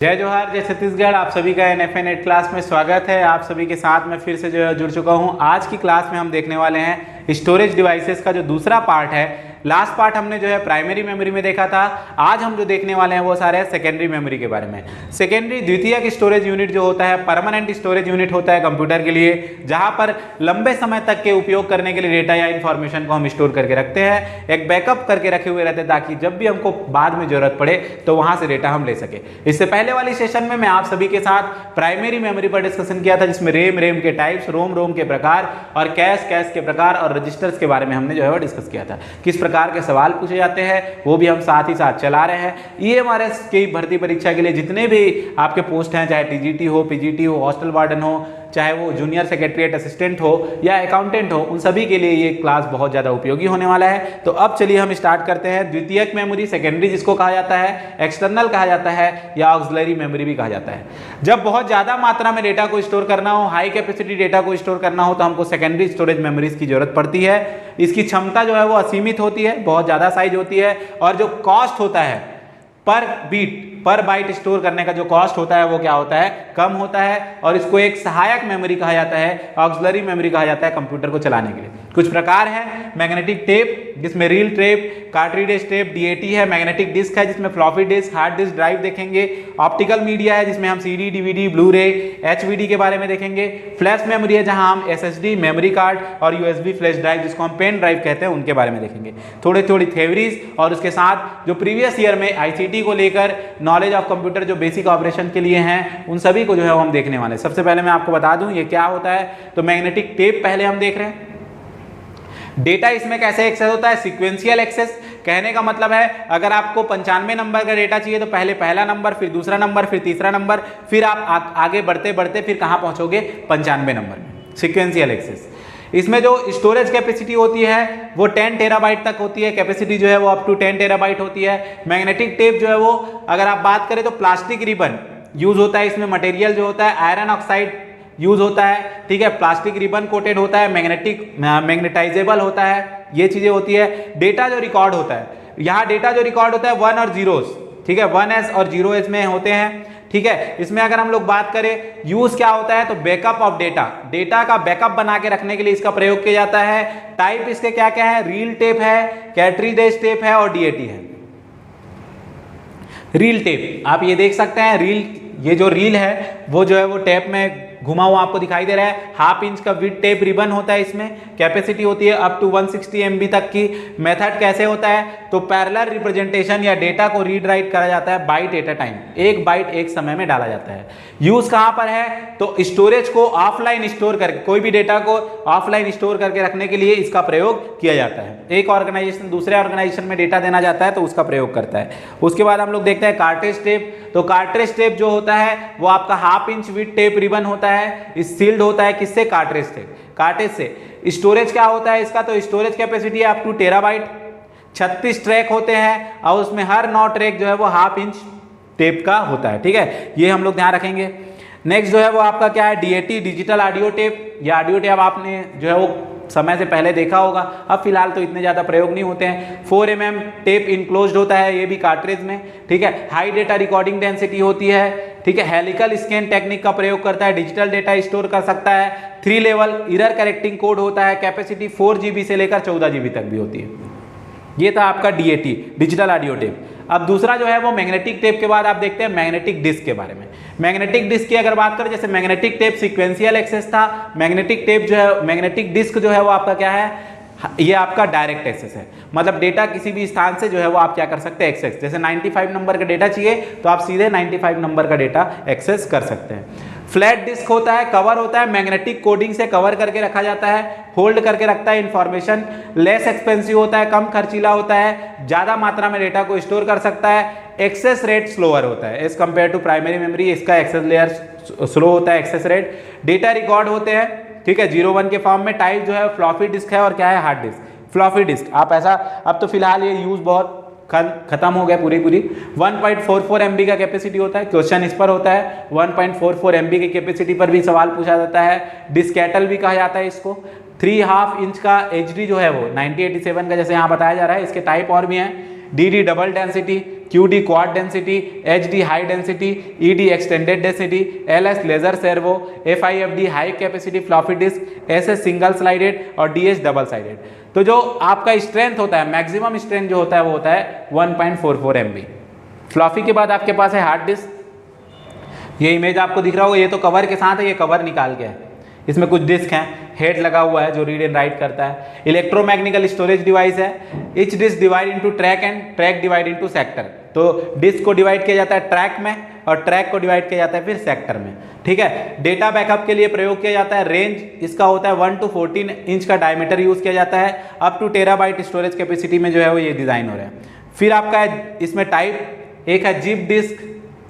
जय जोहार, जय छत्तीसगढ़। आप सभी का एनएफए नेट क्लास में स्वागत है। आप सभी के साथ में फिर से जो है जुड़ चुका हूं। आज की क्लास में हम देखने वाले हैं स्टोरेज डिवाइसेस का जो दूसरा पार्ट है। लास्ट पार्ट हमने जो है प्राइमरी मेमोरी में देखा था। आज हम जो देखने वाले हैं वो सारे सेकेंडरी मेमोरी के बारे में। सेकेंडरी द्वितीयक स्टोरेज यूनिट जो होता है परमानेंट स्टोरेज यूनिट होता है कंप्यूटर के लिए, जहां पर लंबे समय तक के उपयोग करने के लिए डेटा या इंफॉर्मेशन को हम स्टोर करके रखते हैं, एक बैकअप करके रखे हुए रहते हैं ताकि जब भी हमको बाद में जरूरत पड़े तो वहां से डेटा हम ले सके। इससे पहले वाली सेशन में मैं आप सभी के साथ प्राइमरी मेमोरी पर डिस्कशन किया था, जिसमें रेम के टाइप्स, रोम के प्रकार और कैश के प्रकार और रजिस्टर्स के बारे में हमने जो है वो डिस्कस किया था। किस प्रकार के सवाल पूछे जाते हैं वो भी हम साथ ही साथ चला रहे हैं। ईएमआरएस की भर्ती परीक्षा के लिए जितने भी आपके पोस्ट हैं, चाहे टीजीटी हो, पीजीटी हो, हॉस्टल वार्डन हो, चाहे वो जूनियर सेक्रेटरीट असिस्टेंट हो या अकाउंटेंट हो, उन सभी के लिए ये क्लास बहुत ज़्यादा उपयोगी होने वाला है। तो अब चलिए हम स्टार्ट करते हैं। द्वितीयक मेमोरी, सेकेंडरी जिसको कहा जाता है, एक्सटर्नल कहा जाता है या ऑक्सिलरी मेमोरी भी कहा जाता है। जब बहुत ज़्यादा मात्रा में डेटा को स्टोर करना हो, हाई कैपेसिटी डेटा को स्टोर करना हो, तो हमको सेकेंडरी स्टोरेज मेमोरीज की जरूरत पड़ती है। इसकी क्षमता जो है वो असीमित होती है, बहुत ज़्यादा साइज होती है, और जो कॉस्ट होता है पर बाइट स्टोर करने का जो कॉस्ट होता है वो क्या होता है, कम होता है। और इसको एक सहायक मेमोरी कहा जाता है, ऑक्सिलरी मेमोरी कहा जाता है कंप्यूटर को चलाने के लिए। कुछ प्रकार है, मैग्नेटिक टेप जिसमें रील टेप, कार्ट्रिडेज टेप, डीएटी है, मैग्नेटिक डिस्क है जिसमें floppy disk, hard disk drive देखेंगे, ऑप्टिकल मीडिया है जिसमें हम सीडी, डीवीडी, ब्लू रे, एचवीडी के बारे में देखेंगे, फ्लैश मेमोरी है जहां हम एसएसडी, मेमोरी कार्ड और यूएसबी फ्लैश ड्राइव जिसको हम पेन ड्राइव कहते हैं उनके बारे में देखेंगे। थोड़ी थ्योरीज और उसके साथ जो प्रीवियस ईयर में आईसीटी को लेकर नॉलेज ऑफ कंप्यूटर जो बेसिक ऑपरेशन के लिए हैं उन सभी को जो है हम देखने वाले हैं। सबसे पहले मैं आपको बता दूं ये क्या होता है। तो मैग्नेटिक टेप पहले हम देख रहे हैं। डेटा इसमें कैसे एक्सेस होता है, सीक्वेंशियल एक्सेस। कहने का मतलब है अगर आपको 95 नंबर का डेटा चाहिए तो पहले पहला नंबर, फिर दूसरा नंबर, फिर तीसरा नंबर, फिर आप आगे बढ़ते बढ़ते फिर कहां पहुंचोगे, 95 नंबर में। Sequential access. इसमें जो स्टोरेज कैपेसिटी होती है वो 10 टेराबाइट तक होती है। कैपेसिटी जो है वो अप टू 10 टेराबाइट होती है। मैग्नेटिक टेप जो है वो अगर आप बात करें तो प्लास्टिक रिबन यूज होता है। इसमें मटेरियल जो होता है आयरन ऑक्साइड यूज होता है, ठीक है। प्लास्टिक रिबन कोटेड होता है, मैग्नेटाइजेबल होता है, ये चीजें होती है। डेटा जो रिकॉर्ड होता है, यहाँ डेटा जो रिकॉर्ड होता है 1 और 0s, ठीक है, 1s और 0s में होते हैं, ठीक है। इसमें अगर हम लोग बात करें यूज क्या होता है तो बैकअप ऑफ डेटा का बैकअप बना के रखने के लिए इसका प्रयोग किया जाता है। टाइप इसके क्या क्या है, रील टेप है, कार्ट्रिडेज टेप है और डीएटी है। रील टेप आप ये देख सकते हैं, ये जो रील है वो जो है वो टेप में घुमा हुआ आपको दिखाई दे रहा है। 1/2 इंच का विड टेप रिबन होता है। इसमें कैपेसिटी होती है अप टू 160 MB तक की। मेथड कैसे होता है तो पैरेलल रिप्रेजेंटेशन या डेटा को रीड राइट करा जाता है बाइट एट अ टाइम, एक बाइट एक समय में डाला जाता है। यूज कहां पर है तो स्टोरेज को ऑफलाइन स्टोर करके, कोई भी डेटा को ऑफलाइन स्टोर करके रखने के लिए इसका प्रयोग किया जाता है। एक ऑर्गेनाइजेशन दूसरे ऑर्गेनाइजेशन में डेटा देना जाता है तो उसका प्रयोग करता है। उसके बाद हम लोग देखते हैं कार्ट्रिज टेप। तो कार्ट्रिज टेप जो होता है वो आपका 1/2 इंच विड टेप रिबन होता है। सील्ड होता है किससे, कार्ट्रिज से। कार्ट्रिज से स्टोरेज क्या होता है इसका तो स्टोरेज कैपेसिटी है अप टू टेराबाइट। 36 ट्रैक होते हैं और उसमें हर 9 ट्रैक जो है वो 1/2 इंच टेप का होता है, ठीक है। ये हम लोग ध्यान रखेंगे। नेक्स्ट जो है वो आपका क्या है, डीएटी, डिजिटल ऑडियो टेप। या ऑडियो टेप आपने जो है वो समय से पहले देखा होगा, अब फिलहाल तो इतने ज्यादा प्रयोग नहीं होते हैं। 4 mm टेप इनक्लोज्ड होता है, ये भी कार्ट्रिज में, ठीक है। हाई डेटा रिकॉर्डिंग डेंसिटी होती है, ठीक है। हेलिकल स्कैन टेक्निक का प्रयोग करता है, डिजिटल डेटा स्टोर कर सकता है। 3 लेवल एरर करेक्टिंग कोड होता है। कैपेसिटी 4 GB से लेकर 14 GB तक भी होती है। ये था आपका डीएटी, डिजिटल ऑडियो टेप। अब दूसरा जो है वो मैग्नेटिक टेप के बाद आप देखते हैं मैग्नेटिक डिस्क के बारे में। मैग्नेटिक डिस्क की अगर बात करें, जैसे मैग्नेटिक टेप सीक्वेंशियल एक्सेस था, मैग्नेटिक टेप जो है, मैग्नेटिक डिस्क जो है वो आपका क्या है, ये आपका डायरेक्ट एक्सेस है। मतलब डेटा किसी भी स्थान से जो है वो आप क्या कर सकते हैं, एक्सेस। जैसे 95 नंबर का डेटा चाहिए तो आप सीधे 95 नंबर का डेटा एक्सेस कर सकते हैं। फ्लैट डिस्क होता है, कवर होता है, मैग्नेटिक कोडिंग से कवर करके रखा जाता है, होल्ड करके रखता है इंफॉर्मेशन। लेस एक्सपेंसिव होता है, कम खर्चीला होता है, ज्यादा मात्रा में डेटा को स्टोर कर सकता है। एक्सेस रेट स्लोअर होता है as compare to primary memory, इसका एक्सेस लेयर स्लो होता है, एक्सेस रेट। डेटा रिकॉर्ड होते हैं, ठीक है, 0-1 के फॉर्म में। टाइप जो है फ्लॉपी डिस्क है और क्या है, हार्ड डिस्क। फ्लॉपी डिस्क आप ऐसा, अब तो फिलहाल ये यूज बहुत खत्म हो गया पूरी 1.44 MB का कैपेसिटी होता है। क्वेश्चन इस पर होता है, 1.44 MB की कैपेसिटी पर भी सवाल पूछा जाता है। डिस्केटल भी कहा जाता है इसको। 3.5 इंच का HD जो है वो 9087 का जैसे यहाँ बताया जा रहा है। इसके टाइप और भी हैं, DD double density, QD quad density, HD high density, ED extended density, LS laser servo, FIFD high capacity floppy disk, SS single sided और DS डबल साइडेड। तो जो आपका स्ट्रेंथ होता है, मैक्सिमम स्ट्रेंथ जो होता है वो होता है 1.44 MB। फ्लॉपी के बाद आपके पास है हार्ड डिस्क। ये इमेज आपको दिख रहा होगा, ये तो कवर के साथ है, ये कवर निकाल के है, इसमें कुछ डिस्क हैं, हेड लगा हुआ है जो रीड एंड राइट करता है। इलेक्ट्रोमैग्नेटिकल स्टोरेज डिवाइस है। Each disk divide into track and track divide into sector. तो डिस्क को डिवाइड किया जाता है ट्रैक में और ट्रैक को डिवाइड किया जाता है फिर सेक्टर में। ठीक है, डेटा बैकअप के लिए प्रयोग किया जाता है। रेंज इसका होता है 1 to 14 इंच का डायमीटर यूज किया जाता है। Up two terabyte storage capacity में जो है वो ये डिजाइन हो रहा है। फिर आपका है इसमें टाइप, एक है जिप डिस्क,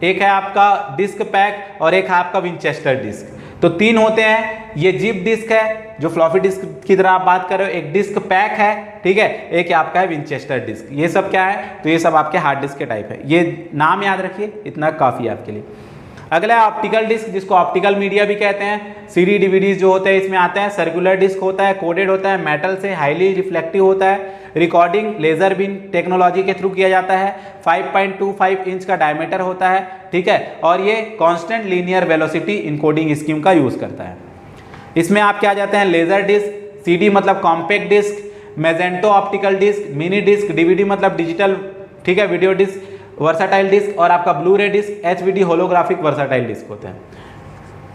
एक है आपका डिस्क पैक और एक है आपका विंचेस्टर डिस्क। तो तीन होते हैं। ये जिप डिस्क है जो फ्लॉपी डिस्क की तरह आप बात कर रहे हो, एक डिस्क पैक है, ठीक है, एक आपका है विंचेस्टर डिस्क। ये सब क्या है, तो ये सब आपके हार्ड डिस्क के टाइप है। ये नाम याद रखिए, इतना काफी है आपके लिए। अगला है ऑप्टिकल डिस्क, जिसको ऑप्टिकल मीडिया भी कहते हैं। CD DVD जो होते हैं इसमें आते हैं। सर्कुलर डिस्क होता है, कोडेड होता है, मेटल से, हाईली रिफ्लेक्टिव होता है। रिकॉर्डिंग लेजर बीम टेक्नोलॉजी के थ्रू किया जाता है। 5.25 इंच का डायमीटर होता है, ठीक है, और ये constant linear velocity encoding scheme का यूज करता है। इसमें आप क्या जाते हैं, लेजर डिस्क, CD मतलब compact disk, magneto optical disk, mini disk, DVD मतलब डिजिटल, ठीक है, वीडियो डिस्क, वर्साटाइल डिस्क, और आपका blu ray disk, HVD holographic versatile disk होते हैं।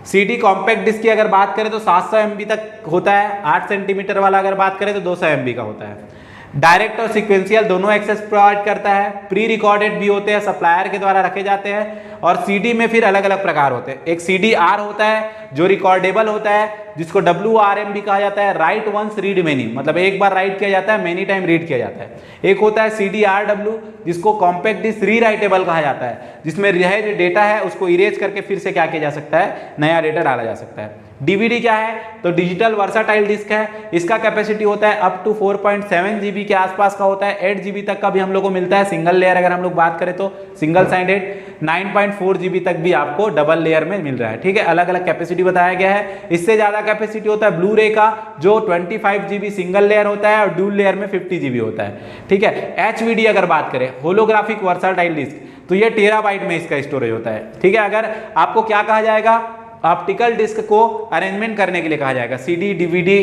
CD कॉम्पैक्ट डिस्क की अगर बात करें तो 700 MB तक होता है। 8 सेंटीमीटर वाला अगर बात करें तो 200 MB का होता है। डायरेक्ट और सिक्वेंशियल दोनों एक्सेस प्रोवाइड करता है। प्री रिकॉर्डेड भी होते हैं, सप्लायर के द्वारा रखे जाते हैं। और CD में फिर अलग अलग प्रकार होते हैं। एक CDR होता है जो रिकॉर्डेबल होता है, जिसको WRM भी कहा जाता है, राइट वंस रीड मेनी, मतलब एक बार राइट किया जाता है, मेनी टाइम रीड किया जाता है। एक होता है CDRW जिसको कॉम्पैक्ट डिस्क रीराइटेबल कहा जाता है, जिसमें यह जो डेटा है उसको इरेज करके फिर से क्या किया जा सकता है, नया डेटा डाला जा सकता है। DVD क्या है, तो डिजिटल वर्साटाइल डिस्क है। इसका कैपेसिटी होता है अप टू 4.7 GB के आसपास का होता है। 8 GB तक का भी हम लोग को मिलता है सिंगल लेयर, अगर हम लोग बात करें तो सिंगल साइडेड। 9.4 GB तक भी आपको डबल लेयर में मिल रहा है, ठीक है। अलग अलग कैपेसिटी बताया गया है। इससे ज्यादा कैपेसिटी होता है ब्लू रे का, जो 25 GB सिंगल लेयर होता है और ड्यूल लेयर में 50 GB होता है, ठीक है। HVD अगर बात करें, होलोग्राफिक वर्साटाइल डिस्क, तो ये टेराबाइट में इसका स्टोरेज होता है, ठीक है। अगर आपको क्या कहा जाएगा, ऑप्टिकल डिस्क को अरेंजमेंट करने के लिए कहा जाएगा, CD DVD,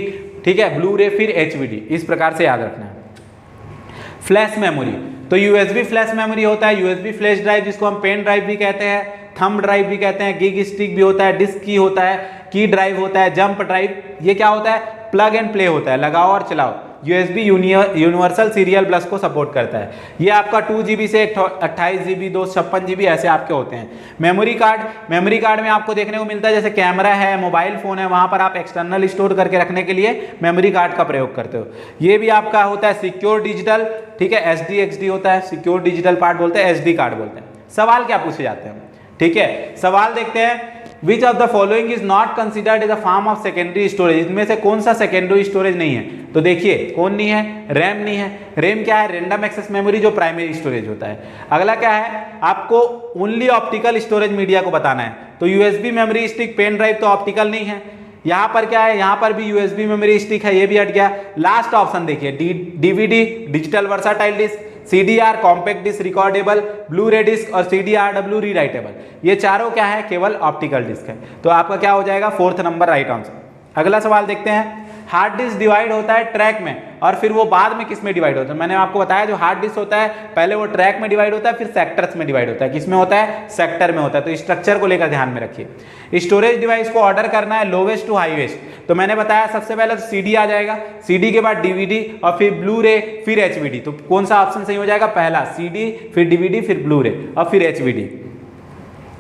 ठीक है, ब्लू रे फिर HVD, इस प्रकार से याद रखना है। फ्लैश मेमोरी, तो USB फ्लैश मेमोरी होता है। USB फ्लैश ड्राइव जिसको हम पेन ड्राइव भी कहते हैं, थंब ड्राइव भी कहते हैं, गिग स्टिक भी होता है, डिस्क की होता है, की ड्राइव होता है, जंप ड्राइव। ये क्या होता है, प्लग एंड प्ले होता है, लगाओ और चलाओ। USB यूनिवर्सल सीरियल बस को सपोर्ट करता है। ये आपका 2 GB से 28 GB 256 GB ऐसे आपके होते हैं। मेमोरी कार्ड में आपको देखने को मिलता है, जैसे कैमरा है, मोबाइल फोन है, वहां पर आप एक्सटर्नल स्टोर करके रखने के लिए मेमोरी कार्ड का प्रयोग करते हो। ये भी आपका होता है सिक्योर डिजिटल, ठीक है, SDXD होता है, सिक्योर डिजिटल पार्ट बोलते हैं, SD कार्ड बोलते हैं। सवाल क्या पूछे जाते हैं, ठीक है, सवाल देखते हैं। Which of the following is not considered as a form of secondary storage? इनमें से कौन सा सेकेंडरी स्टोरेज नहीं है, तो देखिए कौन नहीं है, रैम नहीं है। रैम क्या है, रैंडम एक्सेस मेमोरी, जो प्राइमरी स्टोरेज होता है। अगला क्या है, आपको ओनली ऑप्टिकल स्टोरेज मीडिया को बताना है, तो USB memory stick, pen drive तो ऑप्टिकल नहीं है। यहाँ पर क्या है, यहाँ पर भी USB मेमोरी स्टिक है, ये भी हट गया। लास्ट ऑप्शन देखिए, DVD digital versatile disk, CDR compact disk recordable, blu ray disk और CDRW रीराइटेबल, ये चारों क्या है, केवल ऑप्टिकल डिस्क है। तो आपका क्या हो जाएगा, 4th नंबर राइट आंसर। अगला सवाल देखते हैं। हार्ड डिस्क डिवाइड होता है ट्रैक में, और फिर वो बाद में किस में डिवाइड होता है। मैंने आपको बताया जो हार्ड डिस्क होता है पहले वो ट्रैक में डिवाइड होता है, फिर सेक्टर्स में डिवाइड होता है। किस में होता है, सेक्टर में होता है। तो स्ट्रक्चर को लेकर ध्यान में रखिए। स्टोरेज डिवाइस को ऑर्डर करना है लोवेस्ट टू हाईएस्ट, तो मैंने बताया सबसे पहले तो CD आ जाएगा, CD के बाद DVD और फिर ब्लू रे फिर HVD। तो कौन सा ऑप्शन सही हो जाएगा, पहला CD फिर DVD फिर ब्लू रे और फिर HVD।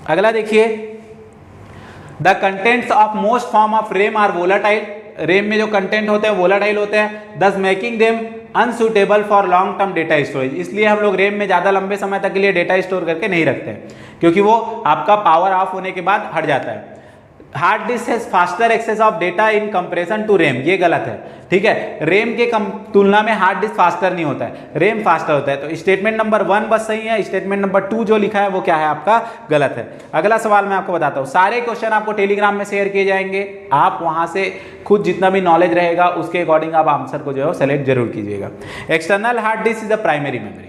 अगला देखिए, the contents of most form of RAM are volatile. RAM में जो कंटेंट होते हैं वोलाटाइल होते हैं, thus making them unsuitable for long term data storage. इसलिए हम लोग रेम में ज्यादा लंबे समय तक के लिए डेटा स्टोर करके नहीं रखते हैं, क्योंकि वो आपका पावर ऑफ होने के बाद हट जाता है। Hard disk has faster access of data in comparison to RAM, ये गलत है, ठीक है। रेम के तुलना में हार्ड डिस्क फास्टर नहीं होता है, रेम फास्टर होता है। तो स्टेटमेंट नंबर 1 बस सही है, स्टेटमेंट नंबर 2 जो लिखा है वो क्या है आपका, गलत है। अगला सवाल मैं आपको बताता हूँ। सारे क्वेश्चन आपको टेलीग्राम में शेयर किए जाएंगे, आप वहां से खुद जितना भी नॉलेज रहेगा उसके अकॉर्डिंग आप आंसर को जो है सेलेक्ट जरूर कीजिएगा। External hard disk is the primary memory.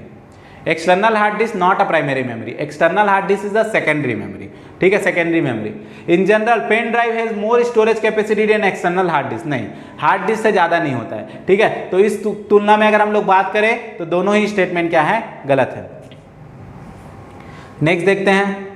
External hard disk not a primary memory, external hard disk is the secondary memory, ठीक है, secondary memory. In general pen drive has more storage capacity than external hard disk, नहीं, hard disk से ज़्यादा नहीं होता है, ठीक है। तो इस तुलना में अगर हम लोग बात करें तो दोनों ही स्टेटमेंट क्या है, गलत है। नेक्स्ट देखते हैं,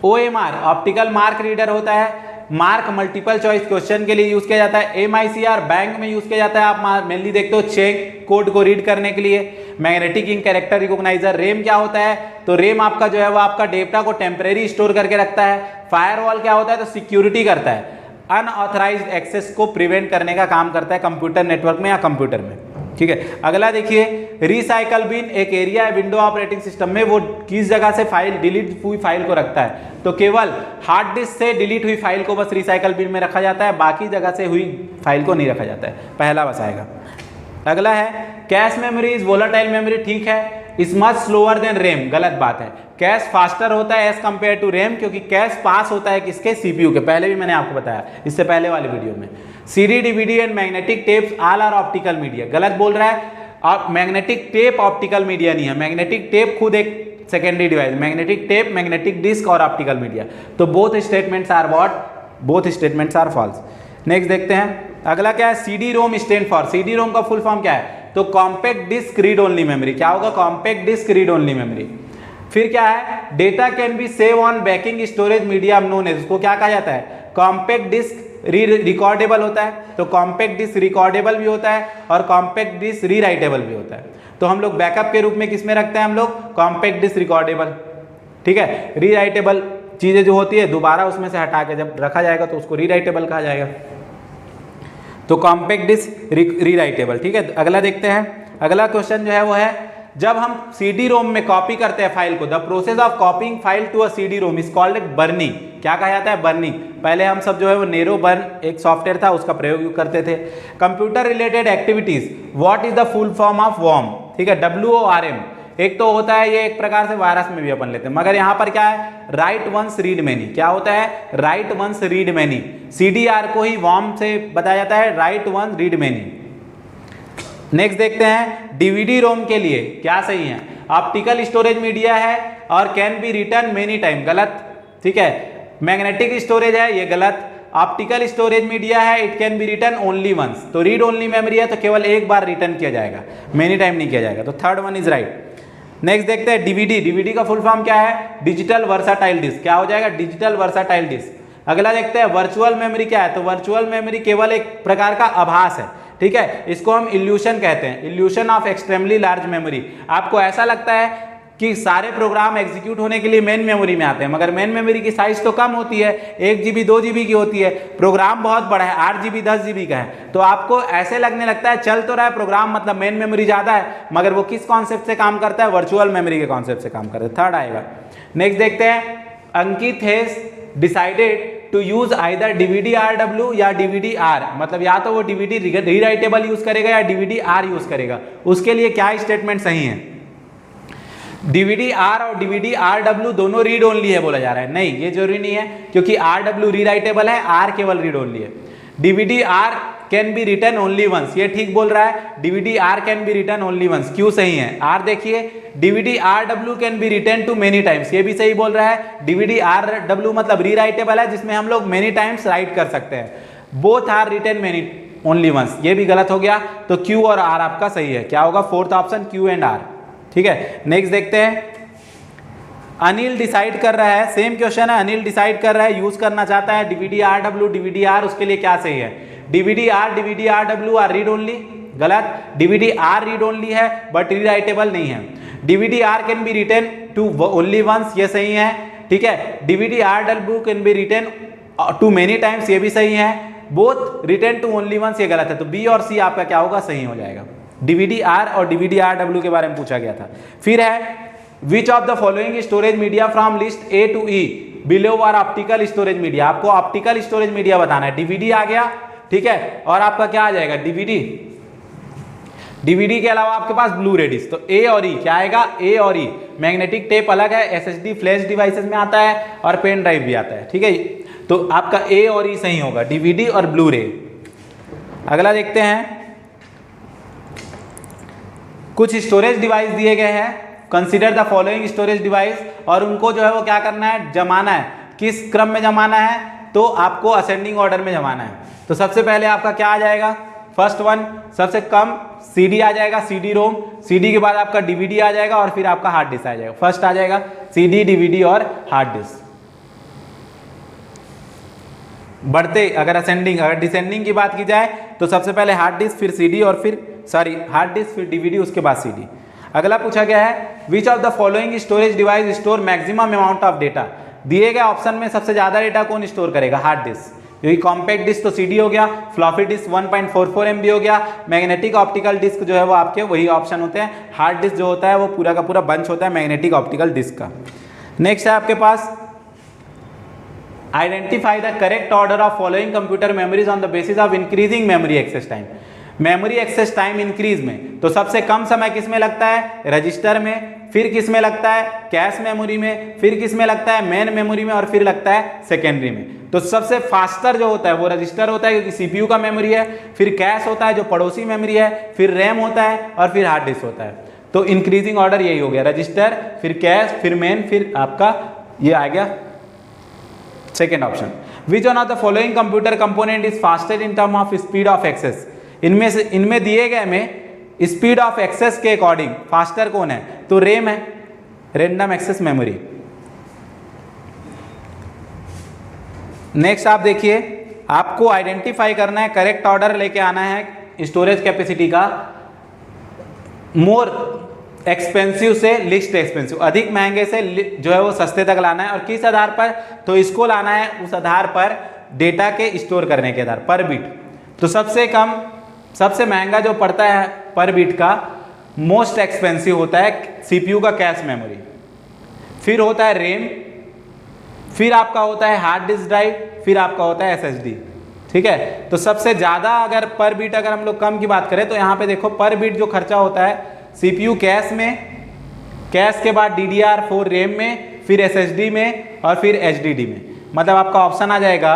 OMR ऑप्टिकल मार्क रीडर होता है, मार्क मल्टीपल चॉइस क्वेश्चन के लिए यूज किया जाता है। MICR बैंक में यूज किया जाता है, आप मेनली देखते हो चेक कोड को रीड करने के लिए। Magnetic ink character recogniser, RAM क्या होता है, तो रेम आपका जो है वो आपका डेटा को टेम्परेरी स्टोर करके रखता है। फायरवॉल क्या होता है, तो सिक्योरिटी करता है, अनऑथराइज्ड एक्सेस को प्रिवेंट करने का काम करता है कंप्यूटर नेटवर्क में या कंप्यूटर में, ठीक है। अगला देखिए, रिसाइकल बिन एक एरिया है विंडो ऑपरेटिंग सिस्टम में, वो किस जगह से फाइल डिलीट हुई फाइल को रखता है, तो केवल हार्ड डिस्क से डिलीट हुई फाइल को बस रिसाइकल बिन में रखा जाता है, बाकी जगह से हुई फाइल को नहीं रखा जाता है, पहला बस आएगा। अगला है, cache memory is volatile memory, ठीक है, is much slower than RAM, गलत बात है। कैश फास्टर होता है एज कंपेयर टू रेम, क्योंकि कैश पास होता है किसके, CPU के, पहले भी मैंने आपको बताया इससे पहले वाले वीडियो में। CD, DVD and magnetic tapes all are optical media, गलत बोल रहा है, और मैग्नेटिक टेप ऑप्टिकल मीडिया नहीं है, मैग्नेटिक टेप खुद एक secondary device, magnetic tape, magnetic disk और ऑप्टिकल मीडिया, तो both statements are what, both statements are false. Next देखते हैं, अगला क्या है, CD-ROM स्टैंड फॉर, CD-ROM का फुल फॉर्म क्या है, तो compact disk read only memory, क्या होगा, compact disk read only memory. फिर क्या है, data can be save on backing storage medium known as, उसको क्या कहा जाता है, कॉम्पैक्ट डिस्क रिकॉर्डेबल होता है, तो कॉम्पैक्ट डिस्क रिकॉर्डेबल भी होता है और कॉम्पैक्ट डिस्क रीराइटेबल भी होता है, तो हम लोग बैकअप के रूप में किसमें रखते हैं, हम लोग कॉम्पैक्ट डिस्क रिकॉर्डेबल, ठीक है। रीराइटेबल चीजें जो होती है दोबारा उसमें से हटा के जब रखा जाएगा तो उसको रीराइटेबल कहा जाएगा, तो कॉम्पैक्ट डिस्क रीराइटेबल, ठीक है। अगला देखते हैं, अगला क्वेश्चन जो है वो है, जब हम CD-ROM में कॉपी करते हैं फाइल को, the process of copying file to a CD-ROM is called burning, क्या कहा जाता है, बर्निंग। पहले हम सब जो है वो नेरो बर्न एक सॉफ्टवेयर था उसका प्रयोग करते थे। Computer related activities, what is the full form of WORM, ठीक है, WORM, एक तो होता है ये एक प्रकार से वायरस में भी अपन लेते हैं, मगर यहाँ पर क्या है, राइट वंस रीड मैनी, क्या होता है, write once read many, CDR को ही WORM से बताया जाता है, write once read many. Next देखते हैं, DVD-ROM के लिए क्या सही है, ऑप्टिकल स्टोरेज मीडिया है और can be written many time, गलत, ठीक है। मैग्नेटिक स्टोरेज है, ये गलत। ऑप्टिकल स्टोरेज मीडिया है, it can be written only once, तो रीड ओनली मेमोरी है तो केवल एक बार रिटर्न किया जाएगा, मेनी टाइम नहीं किया जाएगा, तो third one is right. Next देखते हैं, DVD का फुल फॉर्म क्या है, डिजिटल वर्साटाइल डिस्क, क्या हो जाएगा, डिजिटल वर्साटाइल डिस्क। अगला देखते हैं, वर्चुअल मेमोरी क्या है, तो वर्चुअल मेमोरी केवल एक प्रकार का आभास है, ठीक है, इसको हम इल्यूशन कहते हैं, evolution of extremely large memory. आपको ऐसा लगता है कि सारे प्रोग्राम एग्जीक्यूट होने के लिए मेन मेमोरी में आते हैं, मगर मेन मेमोरी की साइज तो कम होती है, 1 GB 2 GB की होती है, प्रोग्राम बहुत बड़ा है, 8 GB 10 GB का है, तो आपको ऐसे लगने लगता है चल तो रहा है प्रोग्राम, मतलब मेन मेमोरी ज्यादा है, मगर वो किस कॉन्सेप्ट से काम करता है, वर्चुअल मेमोरी के कॉन्सेप्ट से काम करता है, थर्ड आएगा। नेक्स्ट देखते हैं, Ankit has decided to use either DVD-RW या DVD-R, मतलब या तो वो DVD रीराइटेबल यूज करेगा या DVD-R यूज करेगा, उसके लिए क्या स्टेटमेंट सही है, DVD-R और DVD-RW दोनों रीड ओनली है बोला जा रहा है, नहीं ये जरूरी नहीं है, क्योंकि RW रीराइटेबल है, R केवल रीड ओनली है। DVD-R can be written only once, ये ठीक बोल रहा है, DVD-R can be written only once, क्यों सही है, R देखिए, DVD-RW can be written to many times, ये भी सही बोल रहा है, DVD-RW मतलब रीराइटेबल है जिसमें हम लोग मेनी टाइम्स राइट कर सकते हैं, both are written many only once, ये भी गलत हो गया, तो Q और R आपका सही है, क्या होगा, fourth option Q and R, ठीक है। नेक्स्ट देखते हैं, अनिल डिसाइड कर रहा है, सेम क्वेश्चन है, अनिल डिसाइड कर रहा है, यूज करना चाहता है DVD-RW DVD-R, उसके लिए क्या सही है, DVD-R DVD-RW are read only, गलत, DVD-R रीड ओनली है बट रीराइटेबल नहीं है, DVD-R can be written to only once, ये सही है, ठीक है, DVD-RW can be written to many times, ये भी सही है, both written to only once, ये गलत है, तो बी और सी आपका क्या होगा, सही हो जाएगा। DVD-R और DVD-RW के बारे में पूछा गया था। फिर है, which of the following storage media from list A to E below are optical storage media, आपको ऑप्टिकल स्टोरेज मीडिया बताना है, DVD आ गया, ठीक है, और आपका क्या आ जाएगा, DVD के अलावा आपके पास ब्लू रे डिस्क, तो A और E क्या आएगा, A और E। मैग्नेटिक टेप अलग है, SSD फ्लैश डिवाइसेस में आता है और पेन ड्राइव भी आता है, ठीक है, तो आपका A और E सही होगा, DVD और ब्लू रे। अगला देखते हैं, कुछ स्टोरेज डिवाइस दिए गए हैं, consider the following storage device, और उनको जो है वो क्या करना है, जमाना है। किस क्रम में जमाना है, तो आपको असेंडिंग ऑर्डर में जमाना है। तो सबसे पहले आपका क्या आ जाएगा, फर्स्ट वन सबसे कम CD आ जाएगा, CD रोम, CD के बाद आपका DVD आ जाएगा और फिर आपका हार्ड डिस्क आ जाएगा। फर्स्ट आ जाएगा CD, DVD और हार्ड डिस्क। बढ़ते अगर असेंडिंग, अगर डिसेंडिंग की बात की जाए तो सबसे पहले हार्ड डिस्क, फिर CD और फिर हार्ड डिस्क, फिर DVD, उसके बाद CD। अगला पूछा गया है which of the following storage device store maximum amount of data. दिए गए ऑप्शन में सबसे ज्यादा डेटा कौन स्टोर करेगा, हार्ड डिस्क। क्योंकि कॉम्पैक्ट डिस्क तो CD हो गया, फ्लॉपी डिस्क 1.44 MB हो गया, मैग्नेटिक ऑप्टिकल डिस्क जो है वो आपके वही ऑप्शन होते हैं। हार्ड डिस्क जो होता है वो पूरा का पूरा बंच होता है मैग्नेटिक ऑप्टिकल डिस्क का। नेक्स्ट है आपके पास identify the correct order of following computer memories on the basis of increasing memory access time. Memory access time increase में तो सबसे कम समय किस में लगता है, रजिस्टर में, फिर किस में लगता है, कैश मेमोरी में, फिर किस में लगता है, मेन मेमोरी में, और फिर लगता है सेकेंडरी में। तो सबसे फास्टर जो होता है वो रजिस्टर होता है क्योंकि CPU का मेमोरी है, फिर कैश होता है जो पड़ोसी मेमोरी है, फिर रैम होता है और फिर हार्ड डिस्क होता है। तो इंक्रीजिंग ऑर्डर यही हो गया, रजिस्टर, फिर कैश, फिर मेन, फिर आपका ये आ गया second option. Which one of the following computer component is fastest in term of speed of access. इनमें दिए गए में स्पीड ऑफ एक्सेस के अकॉर्डिंग फास्टर कौन है, तो रैम है, रैंडम एक्सेस मेमोरी। नेक्स्ट आप देखिए, आपको आइडेंटिफाई करना है, करेक्ट ऑर्डर लेके आना है स्टोरेज कैपेसिटी का, मोर एक्सपेंसिव से लिस्ट एक्सपेंसिव, अधिक महंगे से जो है वो सस्ते तक लाना है। और किस आधार पर, तो इसको लाना है उस आधार पर डेटा के स्टोर करने के आधार पर बीट। तो सबसे कम, सबसे महंगा जो पड़ता है पर बीट का, मोस्ट एक्सपेंसिव होता है CPU का कैश मेमोरी, फिर होता है रैम, फिर आपका होता है हार्ड डिस्क ड्राइव, फिर आपका होता है SSD। ठीक है, तो सबसे ज़्यादा अगर पर बीट अगर हम लोग कम की बात करें तो यहाँ पे देखो पर बीट जो खर्चा होता है CPU कैश में, कैश के बाद DDR4 रैम में, फिर SSD में और फिर HDD में। मतलब आपका ऑप्शन आ जाएगा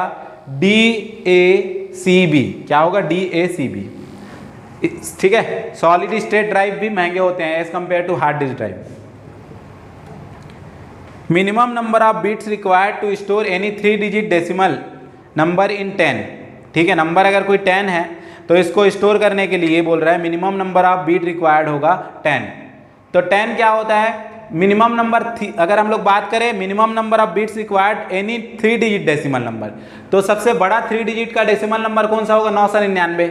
DACB। क्या होगा, DACB। ठीक है, सॉलिड स्टेट ड्राइव भी महंगे होते हैं as compare to hard disk drive. Minimum number of bits required to store any 3 digit decimal number in 10। ठीक है, नंबर अगर कोई 10 है तो इसको स्टोर करने के लिए बोल रहा है minimum number of bit required होगा 10। तो 10 क्या होता है, मिनिमम नंबर, अगर हम लोग बात करें minimum number of bits required any 3 digit decimal number, तो सबसे बड़ा 3 डिजिट का डेसिमल नंबर कौन सा होगा, 999।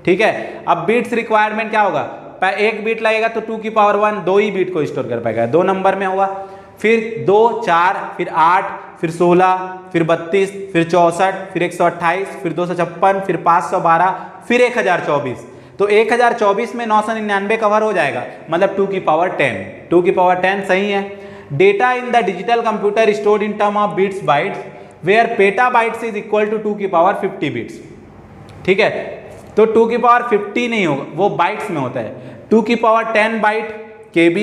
ठीक है, अब बीट्स रिक्वायरमेंट क्या होगा, एक बीट लगेगा तो 2 की पावर 1 2 ही बीट को स्टोर कर पाएगा, 2 नंबर में होगा, फिर 2 4 फिर 8 फिर 16 फिर 32 फिर 64 फिर 128 फिर 256 फिर 512 फिर 1024। तो 1024 में 999 कवर हो जाएगा, मतलब 2 की पावर 10, 2 की पावर 10 सही है। Data in the digital computer stored in term of bits bytes where peta bytes is equal to 2 की पावर 50 बिट्स। ठीक है, तो 2 की पावर 50 नहीं होगा, वो बाइट्स में होता है। 2 की पावर 10 बाइट KB,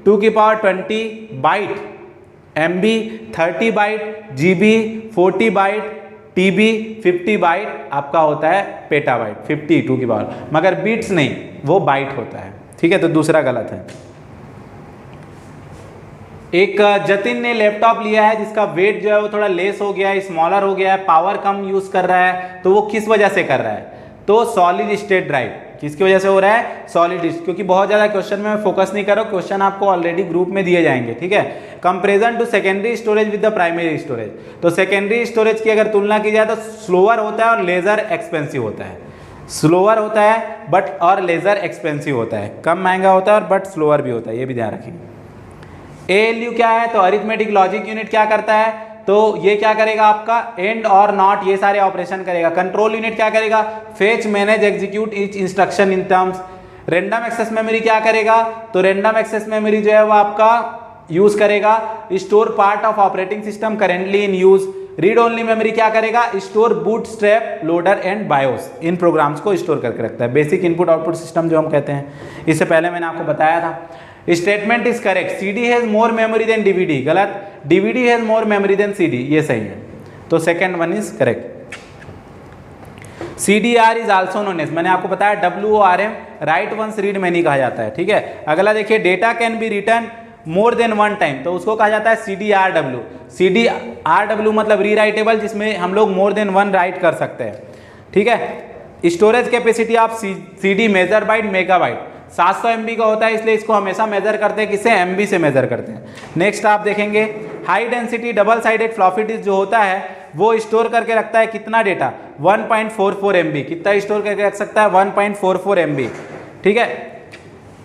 2 की power 20 byte MB, 30 byte GB, 40 byte TB, 50 byte आपका होता है पेटाबाइट, 52 की पावर, मगर बीट्स नहीं, वो बाइट होता है। ठीक है, तो दूसरा गलत है। एक जतिन ने लैपटॉप लिया है जिसका वेट जो है वो थोड़ा लेस हो गया है, स्मॉलर हो गया है, पावर कम यूज कर रहा है, तो वो किस वजह से कर रहा है, तो सॉलिड स्टेट ड्राइव। किसकी वजह से हो रहा है, सॉलिड स्टेट, क्योंकि बहुत ज़्यादा क्वेश्चन में मैं फोकस नहीं कर रहा हूँ, क्वेश्चन आपको ऑलरेडी ग्रुप में दिए जाएंगे। ठीक है, comparison to secondary storage with the primary storage, तो सेकेंडरी स्टोरेज की अगर तुलना की जाए तो स्लोअर होता है और लेजर एक्सपेंसिव होता है, स्लोअर होता है बट और लेजर एक्सपेंसिव होता है, कम महंगा होता है और बट स्लोअर भी होता है, ये भी ध्यान रखिए। ALU क्या है, तो अरिथमेटिक लॉजिक यूनिट क्या करता है, तो ये क्या करेगा आपका एंड और नॉट ये सारे ऑपरेशन करेगा। कंट्रोल यूनिट क्या करेगा, fetch manage execute each instruction in terms. Random access memory क्या करेगा, तो रैंडम एक्सेस मेमोरी जो है वो आपका यूज करेगा store part of operating system currently in use. Read only memory क्या करेगा, store bootstrap loader and BIOS, इन प्रोग्राम्स को स्टोर करके रखता है, बेसिक इनपुट आउटपुट सिस्टम जो हम कहते हैं। इससे पहले मैंने आपको बताया था। Statement is correct, CD has more memory than DVD, गलत, DVD has more memory than CD, ये सही है, तो second one is correct. CDR is also known as, मैंने आपको बताया WORM, write once read many कहा जाता है। ठीक है, अगला देखिए, data can be written more than one time तो उसको कहा जाता है CDRW। CDRW मतलब रीराइटेबल, जिसमें हम लोग मोर देन वन राइट कर सकते हैं। ठीक है। Storage capacity of CD major byte megabyte, 700 MB का होता है, इसलिए इसको हमेशा मेजर करते हैं किससे, MB से मेजर करते हैं। नेक्स्ट आप देखेंगे high density double sided floppy disk जो होता है वो स्टोर करके रखता है कितना डेटा, 1.44 MB। कितना स्टोर करके रख सकता है, 1.44 MB। ठीक है।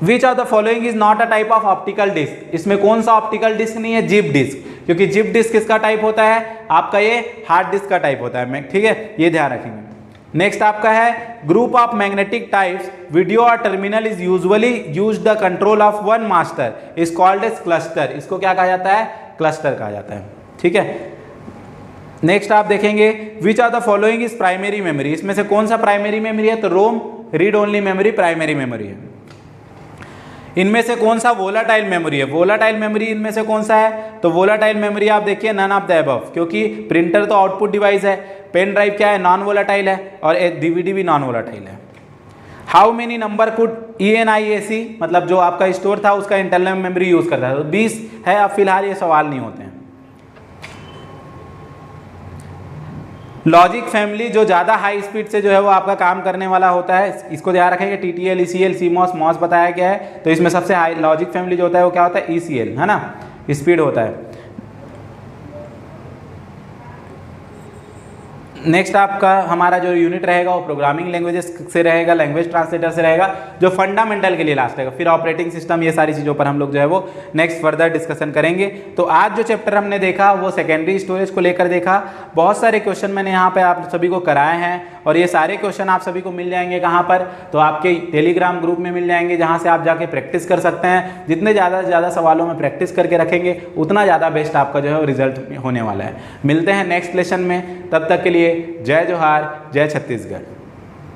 Which of the following is not a type of optical disk, इसमें कौन सा ऑप्टिकल डिस्क नहीं है, जिप डिस्क, क्योंकि जिप डिस्क किसका टाइप होता है, आपका ये हार्ड डिस्क का टाइप होता है। ठीक है, ये ध्यान रखेंगे। नेक्स्ट आपका है group of magnetic types video और terminal is usually use the control of one master is called as cluster, इसको क्या कहा जाता है, क्लस्टर कहा जाता है। ठीक है। नेक्स्ट आप देखेंगे which of the following is primary memory, इसमें से कौन सा प्राइमरी मेमोरी है, तो ROM read only memory primary memory है। इनमें से कौन सा वोलाटाइल मेमोरी है, वोलाटाइल मेमोरी इनमें से कौन सा है, तो वोलाटाइल मेमोरी आप देखिए नन ऑफ द अबव, क्योंकि प्रिंटर तो आउटपुट डिवाइस है, पेन ड्राइव क्या है, नॉन वोलाटाइल है, और DVD भी नॉन वोलाटाइल है। How many number could ENIAC मतलब जो आपका स्टोर था उसका इंटरनल मेमोरी यूज करता है, तो 20 है। अब फिलहाल ये सवाल नहीं होते हैं। लॉजिक फैमिली जो ज़्यादा हाई स्पीड से जो है वो आपका काम करने वाला होता है, इसको ध्यान रखेंगे। TTL, ECL, CMOS, MOS बताया गया है, तो इसमें सबसे हाई लॉजिक फैमिली जो होता है वो क्या होता है, ECL, है ना, स्पीड होता है। नेक्स्ट आपका हमारा जो यूनिट रहेगा वो प्रोग्रामिंग लैंग्वेजेस से रहेगा, लैंग्वेज ट्रांसलेटर से रहेगा, जो फंडामेंटल के लिए लास्ट रहेगा। फिर ऑपरेटिंग सिस्टम, ये सारी चीज़ों पर हम लोग जो है वो नेक्स्ट फर्दर डिस्कशन करेंगे। तो आज जो चैप्टर हमने देखा वो सेकेंडरी स्टोरेज को लेकर देखा। बहुत सारे क्वेश्चन मैंने यहाँ पे आप सभी को कराए हैं, और ये सारे क्वेश्चन आप सभी को मिल जाएंगे कहाँ पर, तो आपके टेलीग्राम ग्रुप में मिल जाएंगे, जहाँ से आप जाके प्रैक्टिस कर सकते हैं। जितने ज़्यादा से ज़्यादा सवालों में प्रैक्टिस करके रखेंगे उतना ज़्यादा बेस्ट आपका जो है रिजल्ट होने वाला है। मिलते हैं नेक्स्ट लेसन में, तब तक के लिए जय जोहार, जय छत्तीसगढ़।